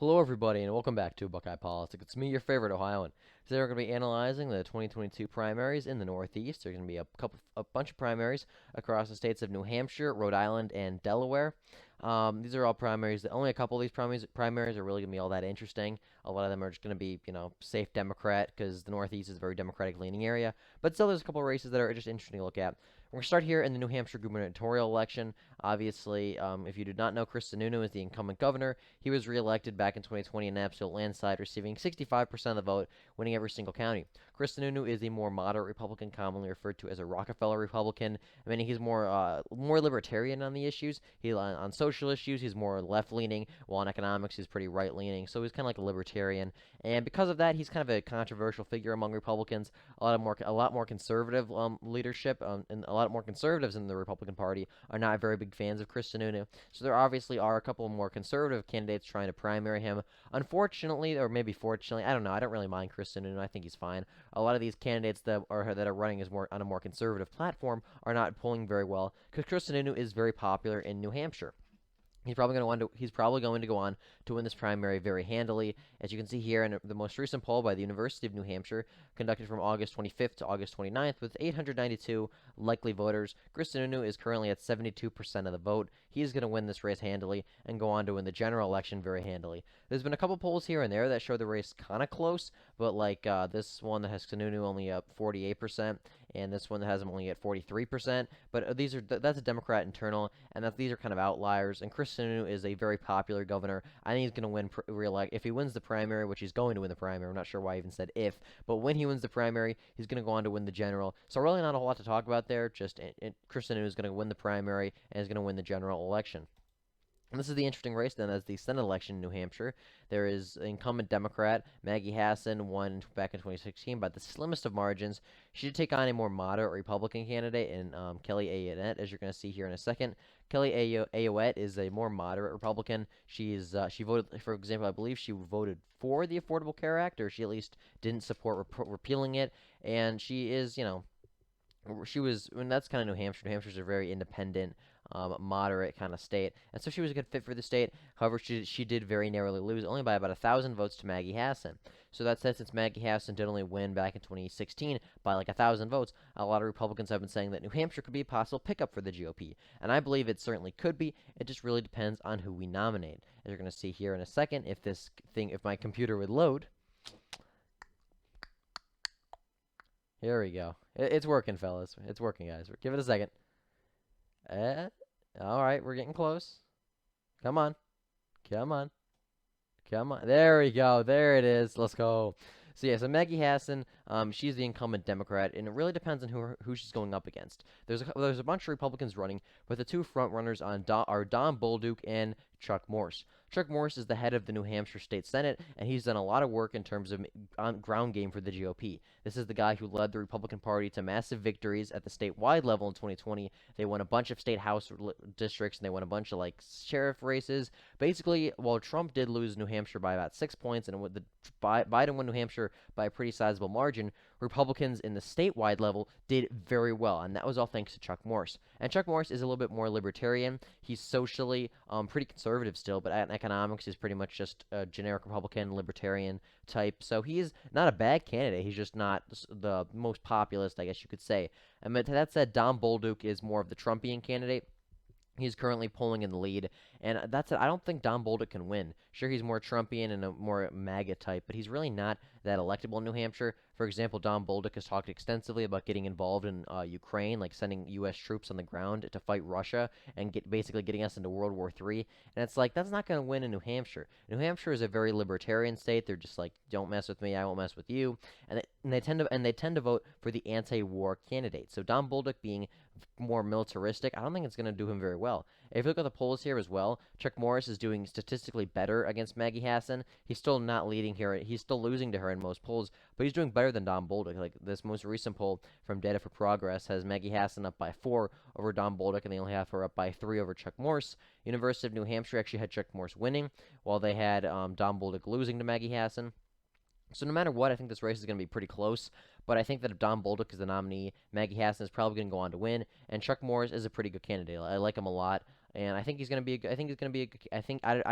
Hello, everybody, and welcome back to Buckeye Politics. It's me, your favorite Ohioan. Today, we're going to be analyzing the 2022 primaries in the Northeast. There's going to be a bunch of primaries across the states of New Hampshire, Rhode Island, and Delaware. These are all primaries. Only a couple of these primaries are really going to be all that interesting. A lot of them are just going to be, safe Democrat because the Northeast is a very Democratic-leaning area. But still, there's a couple of races that are just interesting to look at. We're going to start here in the New Hampshire gubernatorial election. Obviously, if you did not know, Chris Sununu is the incumbent governor. He was reelected back in 2020 in an absolute landslide, receiving 65% of the vote, winning every single county. Chris Sununu is a more moderate Republican, commonly referred to as a Rockefeller Republican. I mean, he's more libertarian on the issues. On social issues, he's more left-leaning, while on economics, he's pretty right-leaning. So he's kind of like a libertarian, and because of that, he's kind of a controversial figure among Republicans. A lot more conservative leadership, and a lot more conservatives in the Republican Party are not very big fans of Chris Sununu. So there obviously are a couple of more conservative candidates trying to primary him. Unfortunately, or maybe fortunately, I don't know. I don't really mind Chris Sununu. I think he's fine. A lot of these candidates that are running as more on a more conservative platform are not polling very well because Chris Sununu is very popular in New Hampshire. He's probably going to go on to win this primary very handily. As you can see here in the most recent poll by the University of New Hampshire, conducted from August 25th to August 29th, with 892 likely voters, Chris Sununu is currently at 72% of the vote. He is going to win this race handily and go on to win the general election very handily. There's been a couple polls here and there that show the race kind of close, but like this one that has Sununu only up 48%, and this one that has him only at 43%. But that's a Democrat internal, and these are kind of outliers. And Chris Sununu is a very popular governor. I think he's going to win re-elect if he wins the primary, which he's going to win the primary. I'm not sure why I even said if, but when he wins the primary, he's going to go on to win the general. So really, not a whole lot to talk about there. Just Chris Sununu is going to win the primary and is going to win the general election. And this is the interesting race then as the Senate election in New Hampshire. There is incumbent Democrat Maggie Hassan won back in 2016 by the slimmest of margins. She did take on a more moderate Republican candidate in Kelly Ayotte, as you're going to see here in a second. Kelly Ayotte is a more moderate Republican. She voted, for example, I believe she voted for the Affordable Care Act, or she at least didn't support repealing it. And she is, she was, and that's kind of New Hampshire. New Hampshire's a very independent, moderate kind of state, and so she was a good fit for the state. However, she did very narrowly lose, only by about 1,000 votes to Maggie Hassan. So that said, since Maggie Hassan did only win back in 2016 by like 1,000 votes, a lot of Republicans have been saying that New Hampshire could be a possible pickup for the GOP, and I believe it certainly could be. It just really depends on who we nominate. As you're going to see here in a second, if my computer would load. Here we go. It's working, fellas. It's working, guys. Give it a second. Eh, all right, we're getting close. Come on. Come on. Come on. There we go. There it is. Let's go. So yeah, so Maggie Hassan, she's the incumbent Democrat, and it really depends on who she's going up against. There's a bunch of Republicans running, but the two front runners are Don Bolduc and Chuck Morse. Chuck Morse is the head of the New Hampshire State Senate, and he's done a lot of work in terms of ground game for the GOP. This is the guy who led the Republican Party to massive victories at the statewide level in 2020. They won a bunch of state house districts, and they won a bunch of like sheriff races. Basically, while Trump did lose New Hampshire by about 6 points, and Biden won New Hampshire by a pretty sizable margin, Republicans in the statewide level did very well, and that was all thanks to Chuck Morse. And Chuck Morse is a little bit more libertarian. He's socially pretty conservative still, but in economics, he's pretty much just a generic Republican, libertarian type. So he's not a bad candidate. He's just not the most populist, I guess you could say. And that said, Don Bolduc is more of the Trumpian candidate. He's currently polling in the lead, and that's it. I don't think Don Bolduc can win. Sure, he's more Trumpian and a more MAGA type, but he's really not that electable in New Hampshire. For example, Don Bolduc has talked extensively about getting involved in Ukraine, like sending U.S. troops on the ground to fight Russia and basically getting us into World War III. And it's like, that's not going to win in New Hampshire. New Hampshire is a very libertarian state. They're just like, don't mess with me, I won't mess with you. And they tend to vote for the anti-war candidate. So Don Bolduc being more militaristic, I don't think it's going to do him very well. If you look at the polls here as well, Chuck Morse is doing statistically better against Maggie Hassan. He's still not leading here. He's still losing to her in most polls, but he's doing better than Don Bolduc. Like this most recent poll from Data for Progress has Maggie Hassan up by 4 over Don Bolduc, and they only have her up by 3 over Chuck Morse. University of New Hampshire actually had Chuck Morse winning, while they had Don Bolduc losing to Maggie Hassan. So no matter what, I think this race is going to be pretty close. But I think that if Don Bolduc is the nominee, Maggie Hassan is probably going to go on to win. And Chuck Morse is a pretty good candidate. I like him a lot. and I think he's going to be. I think he's going to be. I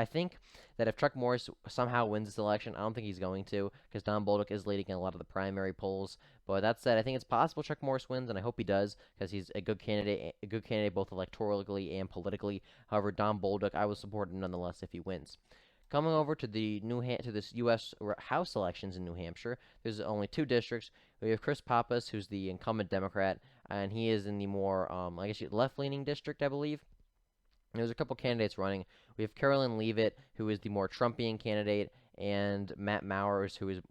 think that if Chuck Morris somehow wins this election, I don't think he's going to, because Don Bolduc is leading in a lot of the primary polls. But that said, I think it's possible Chuck Morris wins, and I hope he does, because he's a good candidate both electorally and politically. However, Don Bolduc, I will support him nonetheless if he wins. Coming over to to this U.S. House elections in New Hampshire, there's only two districts. We have Chris Pappas, who's the incumbent Democrat, and he is in the more, I guess, left-leaning district, I believe. There's a couple candidates running. We have Carolyn Leavitt, who is the more Trumpian candidate, and Matt Mowers, who's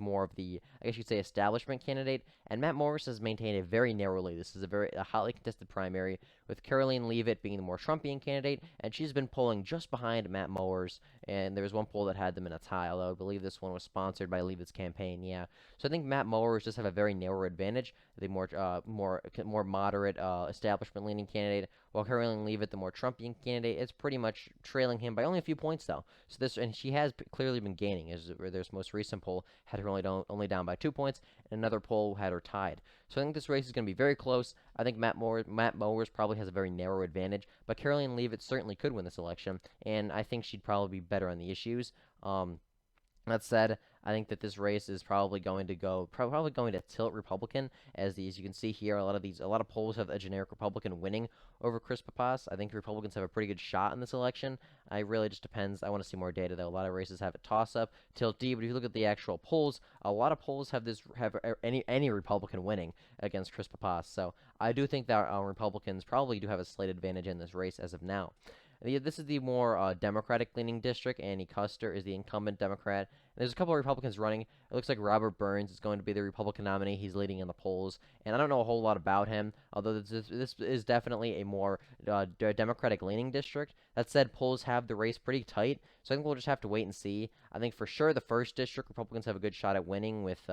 more of the, I guess you'd say, establishment candidate. And Matt Mowers has maintained a very narrow lead. This is a hotly contested primary, with Caroline Leavitt being the more Trumpian candidate, and she's been polling just behind Matt Mowers. And there was one poll that had them in a tie, although I believe this one was sponsored by Leavitt's campaign. Yeah, so I think Matt Mowers just have a very narrow advantage. The more moderate establishment-leaning candidate, while Caroline Leavitt, the more Trumpian candidate, is pretty much trailing him by only a few points though. And she has clearly been gaining. As this most recent poll had her only down by 2 points, and another poll had her tied. So I think this race is going to be very close. I think Matt Mowers probably has a very narrow advantage, but Caroline Leavitt certainly could win this election, and I think she'd probably be better on the issues. That said, I think that this race is probably going to tilt Republican, as you can see here, a lot of polls have a generic Republican winning over Chris Pappas. I think Republicans have a pretty good shot in this election. It really just depends. I want to see more data though. A lot of races have a toss-up, tilt D, but if you look at the actual polls, a lot of polls have any Republican winning against Chris Pappas. So I do think that Republicans probably do have a slight advantage in this race as of now. This is the more Democratic-leaning district. Annie Custer is the incumbent Democrat. And there's a couple of Republicans running. It looks like Robert Burns is going to be the Republican nominee. He's leading in the polls. And I don't know a whole lot about him, although this is definitely a more Democratic-leaning district. That said, polls have the race pretty tight, so I think we'll just have to wait and see. I think for sure the first district, Republicans have a good shot at winning with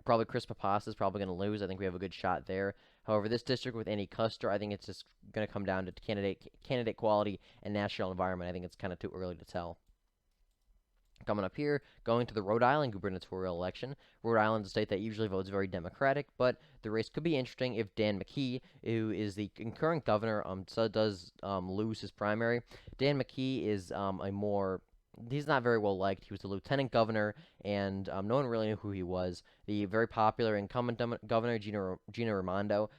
probably Chris Pappas is probably going to lose. I think we have a good shot there. However, this district with Annie Custer, I think it's just going to come down to candidate quality and national environment. I think it's kind of too early to tell. Coming up here, going to the Rhode Island gubernatorial election. Rhode Island is a state that usually votes very Democratic, but the race could be interesting if Dan McKee, who is the current governor, does lose his primary. Dan McKee is he's not very well liked. He was the lieutenant governor, and no one really knew who he was. The very popular incumbent governor, Gina Raimondo,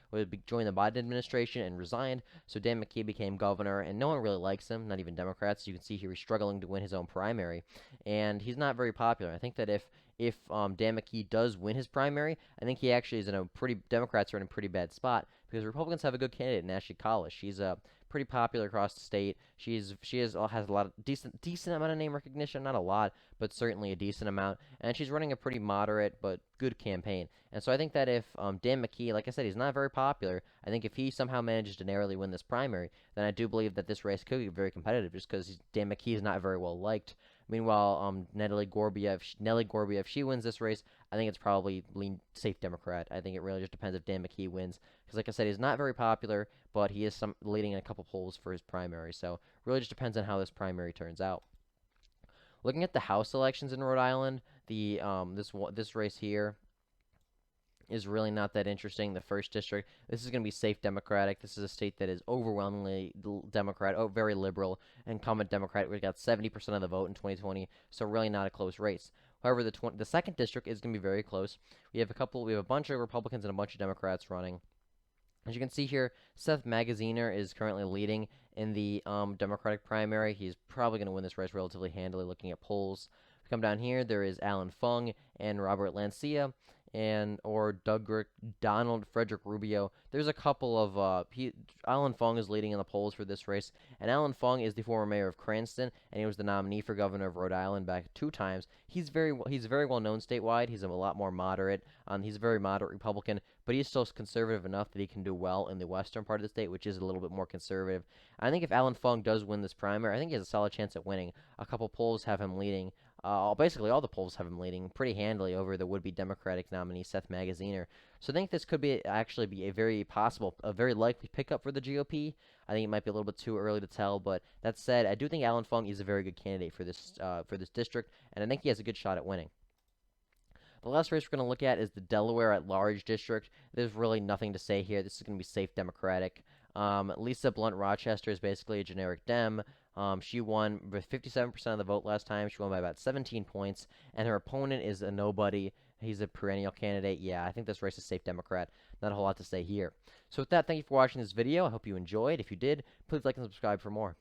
joined the Biden administration and resigned, so Dan McKee became governor, and no one really likes him, not even Democrats. You can see here he's struggling to win his own primary, and he's not very popular. I think that if Dan McKee does win his primary, I think he actually is Democrats are in a pretty bad spot, because Republicans have a good candidate in Ashley College. She's pretty popular across the state. She has a lot of decent amount of name recognition, not a lot, but certainly a decent amount, and she's running a pretty moderate but good campaign. And so I think that if Dan McKee, like I said, he's not very popular, I think if he somehow manages to narrowly win this primary, then I do believe that this race could be very competitive, just because Dan McKee is not very well liked. Meanwhile, Nellie Gorbea, if she wins this race, I think it's probably safe Democrat. I think it really just depends if Dan McKee wins, because like I said, he's not very popular, but he is leading in a couple polls for his primary. So really just depends on how this primary turns out. Looking at the House elections in Rhode Island, this race here is really not that interesting. The first district, this is going to be safe Democratic. This is a state that is overwhelmingly Democrat, very liberal, incumbent Democrat. We got 70% of the vote in 2020, so really not a close race. However, the second district is going to be very close. We have a bunch of Republicans and a bunch of Democrats running. As you can see here, Seth Magaziner is currently leading in the Democratic primary. He's probably going to win this race relatively handily looking at polls. If we come down here, there is Alan Fung and Robert Lancia, or Donald Frederick Rubio. There's a couple of Alan Fung is leading in the polls for this race, and Alan Fung is the former mayor of Cranston, and he was the nominee for governor of Rhode Island back 2 times. He's very well known statewide. He's a lot more moderate. He's a very moderate Republican, but he's still conservative enough that he can do well in the western part of the state, which is a little bit more conservative. I think if Alan Fung does win this primary, I think he has a solid chance at winning. A couple polls have him leading. Basically, all the polls have him leading pretty handily over the would-be Democratic nominee, Seth Magaziner. So I think this could actually be a very likely pickup for the GOP. I think it might be a little bit too early to tell, but that said, I do think Alan Fung is a very good candidate for this district, and I think he has a good shot at winning. The last race we're going to look at is the Delaware at-large district. There's really nothing to say here. This is going to be safe Democratic. Lisa Blunt Rochester is basically a generic Dem. She won with 57% of the vote last time. She won by about 17 points, and her opponent is a nobody. He's a perennial candidate. Yeah, I think this race is safe Democrat. Not a whole lot to say here. So with that, thank you for watching this video. I hope you enjoyed. If you did, please like and subscribe for more.